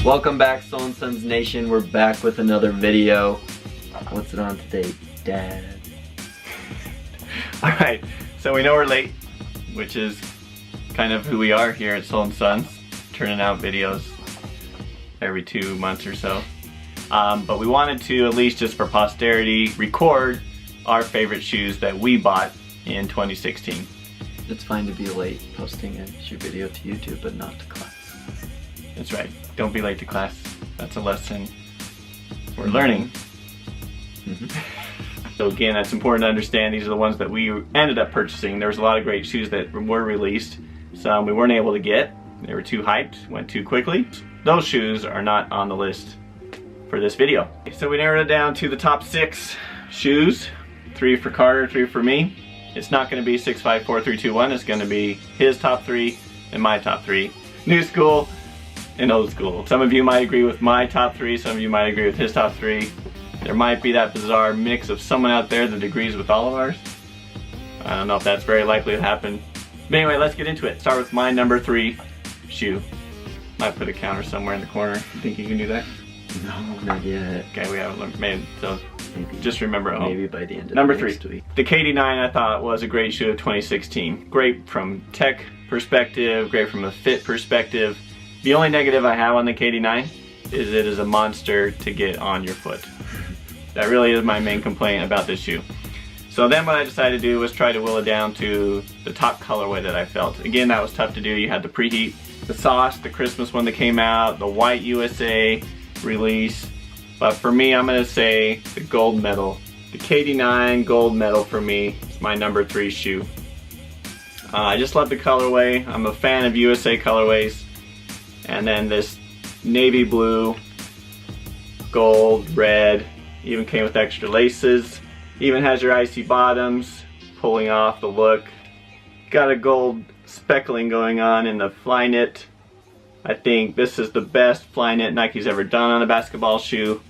Welcome back, SoleNSons Nation. We're back with another video. What's it on today, Dad? Alright, so we know we're late, which is kind of who we are here at SoleNSons, turning out videos every 2 months or so. But we wanted to, at least just for posterity, record our favorite shoes that we bought in 2016. It's fine to be late posting a shoe video to YouTube, but not to class. That's right. Don't be late to class. That's a lesson we're learning. So again, that's important to understand. These are the ones that we ended up purchasing. There was a lot of great shoes that were released. Some we weren't able to get. They were too hyped, went too quickly. Those shoes are not on the list for this video. So we narrowed it down to the top 6 shoes. 3 for Carter, 3 for me. It's not going to be 6, 5, 4, 3, 2, 1. It's going to be his top 3 and my top 3. New school and old school. Some of you might agree with my top 3, some of you might agree with his top 3. There might be that bizarre mix of someone out there that agrees with all of ours. I don't know if that's very likely to happen. But anyway, let's get into it. Start with my number 3 shoe. Might put a counter somewhere in the corner. You think you can do that? No, not yet. Okay, we haven't made, so Maybe. just remember at home. Maybe by the end of Number the 3, next week. the KD9 I thought was a great shoe of 2016. Great from tech perspective, great from a fit perspective. The only negative I have on the KD9 is it is a monster to get on your foot. That really is my main complaint about this shoe. So then what I decided to do was try to will it down to the top colorway that I felt. Again, that was tough to do. You had the preheat, the sauce, the Christmas one that came out, the white USA release. But for me, I'm gonna say the gold medal. The KD9 gold medal for me is my number 3 shoe. I just love the colorway. I'm a fan of USA colorways. And then this navy blue, gold, red, even came with extra laces. Even has your icy bottoms, pulling off the look. Got a gold speckling going on in the fly knit. I think this is the best fly knit Nike's ever done on a basketball shoe.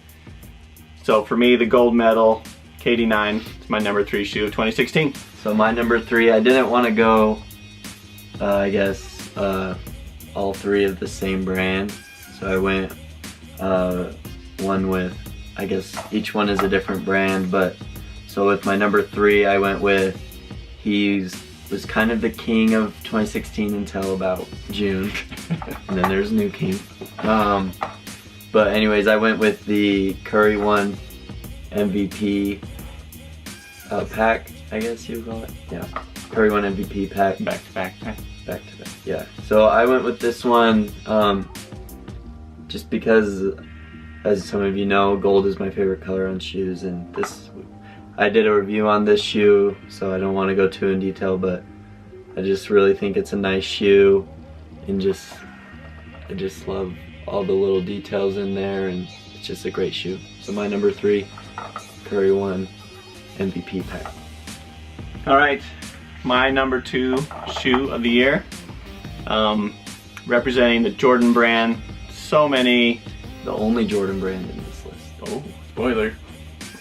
So for me, the gold medal, KD9, is my number 3 shoe of 2016. So my number 3, I didn't want to go, I guess, all 3 of the same brand. So I went one with, I guess each one is a different brand, but so with my number 3, I went with, was kind of the king of 2016 until about June, and then there's a new king. But anyways, I went with the Curry One MVP pack, I guess you would call it. Yeah, Curry One MVP pack. Back to back. Back to back, yeah. So I went with this one just because, as some of you know, gold is my favorite color on shoes, and I did a review on this shoe, so I don't want to go too in detail, but I just really think it's a nice shoe, and I just love all the little details in there, and it's just a great shoe. So my number 3, Curry One MVP pack. All right, my number 2 shoe of the year, representing the Jordan brand. So many. The only Jordan brand in this list. Oh, spoiler.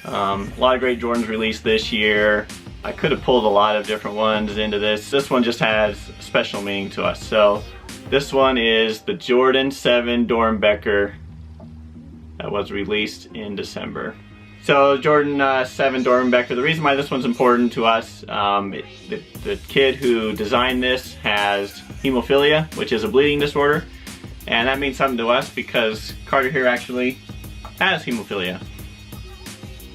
A lot of great Jordans released this year. I could have pulled a lot of different ones into this. This one just has special meaning to us. So this one is the Jordan 7 Dornbecker that was released in December. So Jordan 7 Dornbecker, the reason why this one's important to us, the kid who designed this has hemophilia, which is a bleeding disorder. And that means something to us because Carter here actually has hemophilia.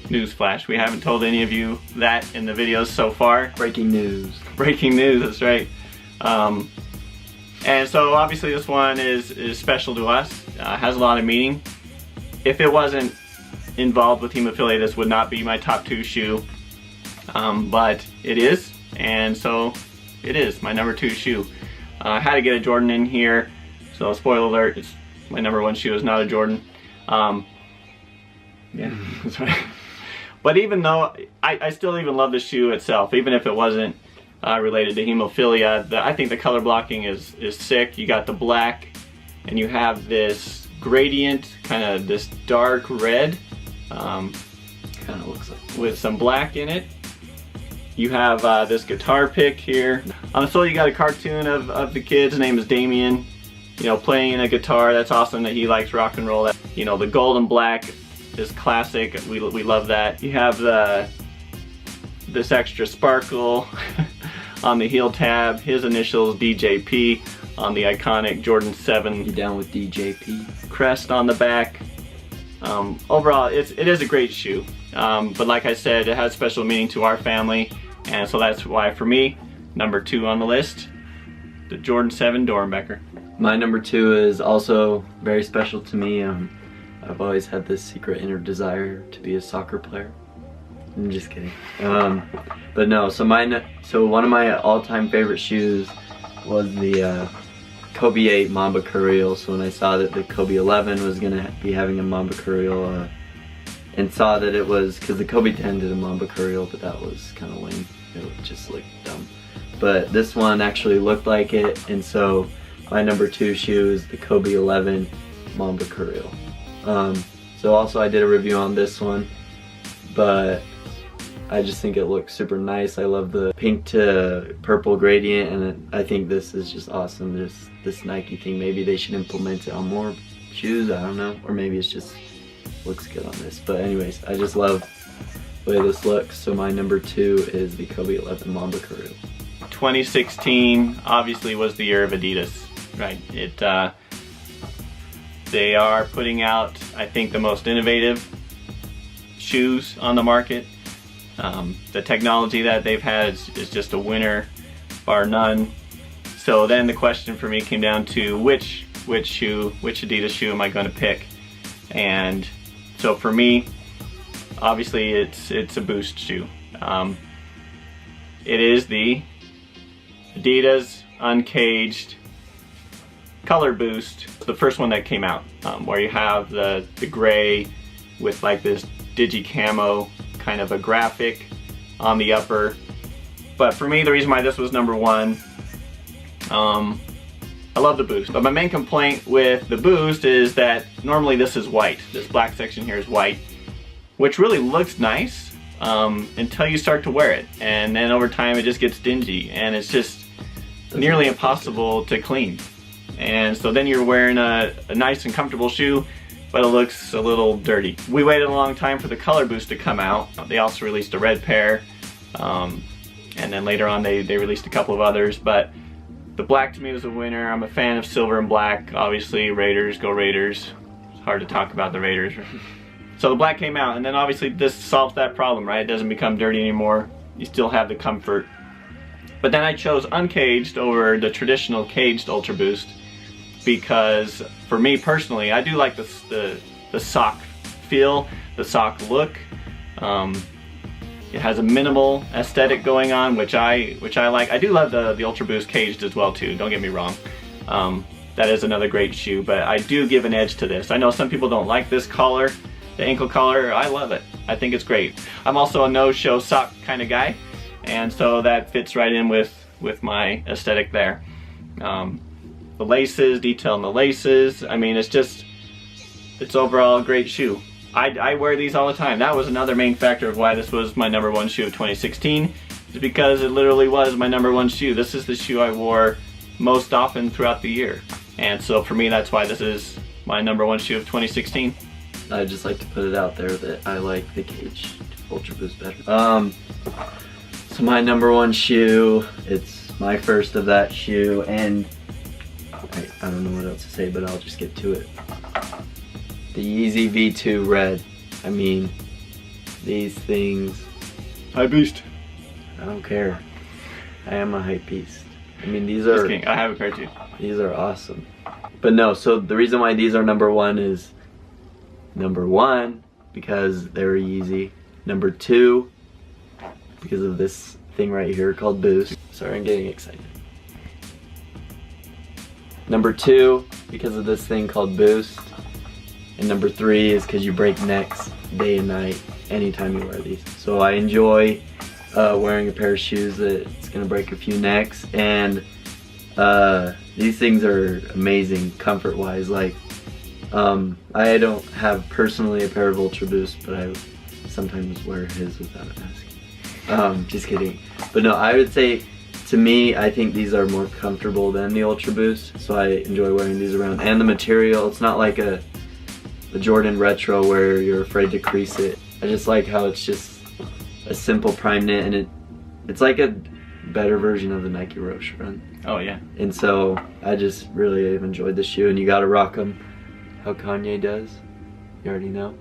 Newsflash, we haven't told any of you that in the videos so far. Breaking news. Breaking news, that's right. And so obviously this one is special to us, has a lot of meaning. If it wasn't involved with hemophilia, this would not be my top 2 shoe. But it is, and so it is my number 2 shoe. I had to get a Jordan in here. So spoiler alert, it's my number 1 shoe is not a Jordan. Yeah, that's right. But even though, I still even love the shoe itself, even if it wasn't related to hemophilia. I think the color blocking is sick. You got the black, and you have this gradient, kind of this dark red. Kind of looks like. With some black in it. You have this guitar pick here. On the sole you got a cartoon of the kid. His name is Damien. you know, playing a guitar. That's awesome that he likes rock and roll. You know, the gold and black is classic. We love that. You have this extra sparkle on the heel tab. His initials DJP on the iconic Jordan 7. You down with DJP? Crest on the back. Overall, it is a great shoe. But like I said, it has special meaning to our family, and so that's why for me, number 2 on the list, the Jordan 7 Doernbecher. My number 2 is also very special to me. I've always had this secret inner desire to be a soccer player. I'm just kidding. But no, so one of my all-time favorite shoes was the Kobe 8 Mamba Curial. So when I saw that the Kobe 11 was gonna be having a Mamba Curial, and saw that it was, because the Kobe 10 did a Mamba Curial, but that was kind of lame. It just looked dumb. But this one actually looked like it, and so my number 2 shoe is the Kobe 11 Mamba Curial. So also I did a review on this one, but I just think it looks super nice. I love the pink to purple gradient, and I think this is just awesome. There's this Nike thing. Maybe they should implement it on more shoes, I don't know. Or maybe it's just looks good on this. But anyways, I just love the way this looks. So my number 2 is the Kobe 11 Mamba Curial. 2016 obviously was the year of Adidas, right? They are putting out, I think, the most innovative shoes on the market. The technology that they've had is just a winner, bar none. So then the question for me came down to which Adidas shoe am I going to pick? And so for me, obviously it's a Boost shoe. It is the Adidas Uncaged Color Boost, the first one that came out, where you have the gray with like this digi camo kind of a graphic on the upper. But for me, the reason why this was number 1, I love the Boost, but my main complaint with the Boost is that normally this is white. This black section here is white, which really looks nice until you start to wear it, and then over time it just gets dingy, and it's just nearly impossible to clean. And so then you're wearing a nice and comfortable shoe, but it looks a little dirty. We waited a long time for the Color Boost to come out. They also released a red pair, and then later on they released a couple of others, but the black to me was a winner. I'm a fan of silver and black. Obviously, Raiders, go Raiders. It's hard to talk about the Raiders. So the black came out, and then obviously this solves that problem, right? It doesn't become dirty anymore. You still have the comfort. But then I chose uncaged over the traditional caged Ultra Boost, because for me personally, I do like the sock feel, the sock look. It has a minimal aesthetic going on, which I like. I do love the Ultra Boost caged as well too, don't get me wrong. That is another great shoe, but I do give an edge to this. I know some people don't like this collar, the ankle collar. I love it. I think it's great. I'm also a no-show sock kind of guy, and so that fits right in with my aesthetic there. The laces, detail in the laces, I mean, it's overall a great shoe. I wear these all the time. That was another main factor of why this was my number 1 shoe of 2016, is because it literally was my number 1 shoe. This is the shoe I wore most often throughout the year. And so for me, that's why this is my number 1 shoe of 2016. I'd just like to put it out there that I like the caged Ultra Boost better. So my number 1 shoe, it's my first of that shoe, and I don't know what else to say, but I'll just get to it. The Yeezy V2 Red. I mean, these things. Hype beast. I don't care. I am a hype beast. I mean, these are. Just kidding. I have a pair too. These are awesome. But no, so the reason why these are number 1 is number 1 because they're Yeezy. Number 2 because of this thing right here called Boost. Sorry, I'm getting excited. Number 2 because of this thing called Boost. And number 3 is because you break necks day and night anytime you wear these. So I enjoy wearing a pair of shoes that's gonna break a few necks, and these things are amazing comfort wise. Like I don't have personally a pair of Ultra Boost, but I sometimes wear his without asking. Just kidding. But no, I would say to me, I think these are more comfortable than the Ultra Boost, so I enjoy wearing these around. And the material, it's not like a Jordan Retro where you're afraid to crease it. I just like how it's just a simple prime knit, and it's like a better version of the Nike Roche Run. Oh yeah. And so I just really have enjoyed the shoe, and you gotta rock them how Kanye does. You already know.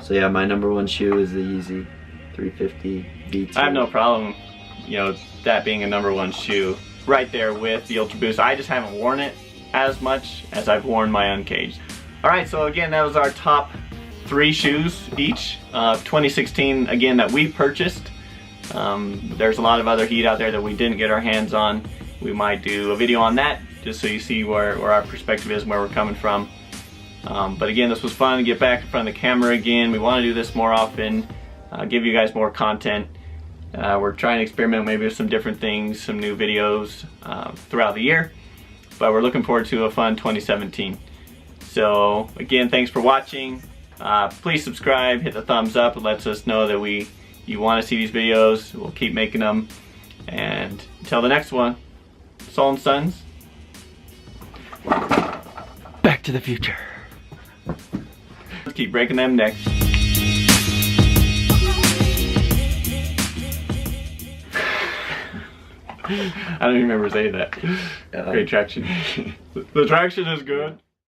So yeah, my #1 shoe is the Yeezy 350 V2. I have no problem, you know, that being a #1 shoe right there with the Ultra Boost. I just haven't worn it as much as I've worn my Uncaged. All right, so again, that was our top 3 shoes each of 2016, again, that we purchased. There's a lot of other heat out there that we didn't get our hands on. We might do a video on that just so you see where our perspective is and where we're coming from. But again, this was fun to get back in front of the camera again. We want to do this more often, give you guys more content. We're trying to experiment maybe with some different things, some new videos throughout the year. But we're looking forward to a fun 2017. So again, thanks for watching. Please subscribe, hit the thumbs up. It lets us know that you want to see these videos. We'll keep making them. And until the next one, SoleNSons. Back to the future. Let's keep breaking them necks. I don't even remember saying that. Great traction. The traction is good.